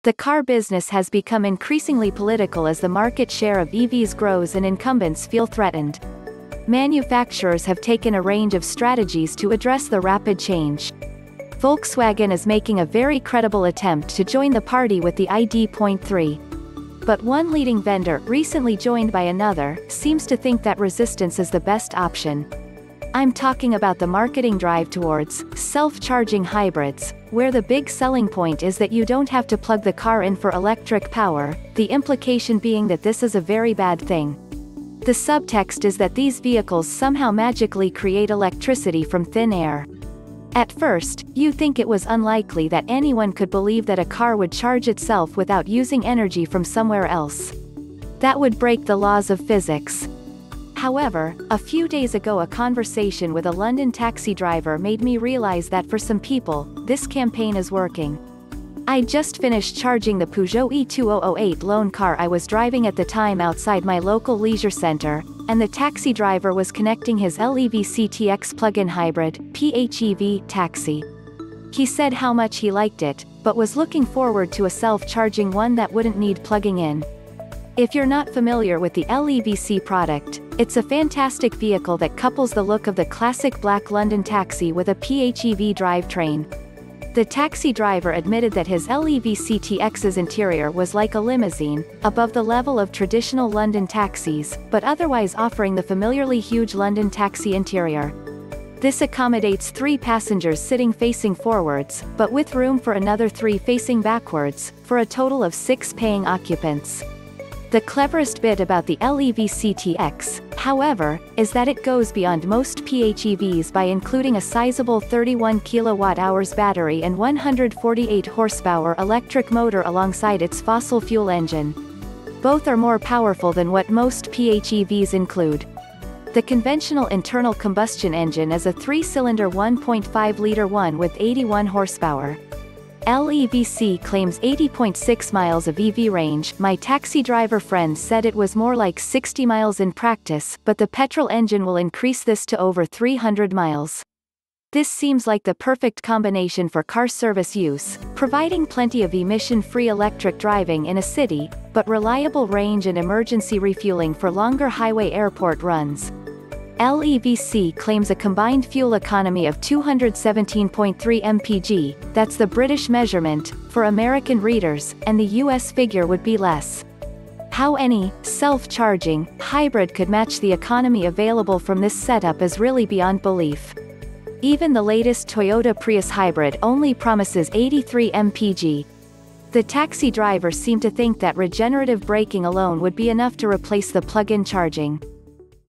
The car business has become increasingly political as the market share of EVs grows and incumbents feel threatened. Manufacturers have taken a range of strategies to address the rapid change. Volkswagen is making a very credible attempt to join the party with the ID.3. But one leading vendor, recently joined by another, seems to think that resistance is the best option. I'm talking about the marketing drive towards self-charging hybrids, where the big selling point is that you don't have to plug the car in for electric power, the implication being that this is a very bad thing. The subtext is that these vehicles somehow magically create electricity from thin air. At first, you think it was unlikely that anyone could believe that a car would charge itself without using energy from somewhere else. That would break the laws of physics. However, a few days ago a conversation with a London taxi driver made me realize that for some people, this campaign is working. I'd just finished charging the Peugeot E2008 loan car I was driving at the time outside my local leisure center, and the taxi driver was connecting his LEVC TX plug-in hybrid, PHEV, taxi. He said how much he liked it, but was looking forward to a self-charging one that wouldn't need plugging in. If you're not familiar with the LEVC product, it's a fantastic vehicle that couples the look of the classic black London taxi with a PHEV drivetrain. The taxi driver admitted that his LEVC TX's interior was like a limousine, above the level of traditional London taxis, but otherwise offering the familiarly huge London taxi interior. This accommodates 3 passengers sitting facing forwards, but with room for another 3 facing backwards, for a total of 6 paying occupants. The cleverest bit about the LEVC TX, however, is that it goes beyond most PHEVs by including a sizable 31 kWh battery and 148 horsepower electric motor alongside its fossil fuel engine. Both are more powerful than what most PHEVs include. The conventional internal combustion engine is a 3-cylinder 1.5-liter one with 81 horsepower. LEVC claims 80.6 miles of EV range. My taxi driver friend said it was more like 60 miles in practice, but the petrol engine will increase this to over 300 miles. This seems like the perfect combination for car service use, providing plenty of emission-free electric driving in a city, but reliable range and emergency refueling for longer highway airport runs. LEVC claims a combined fuel economy of 217.3 mpg, that's the British measurement, for American readers, and the US figure would be less. How any self-charging hybrid could match the economy available from this setup is really beyond belief. Even the latest Toyota Prius hybrid only promises 83 mpg. The taxi driver seemed to think that regenerative braking alone would be enough to replace the plug-in charging.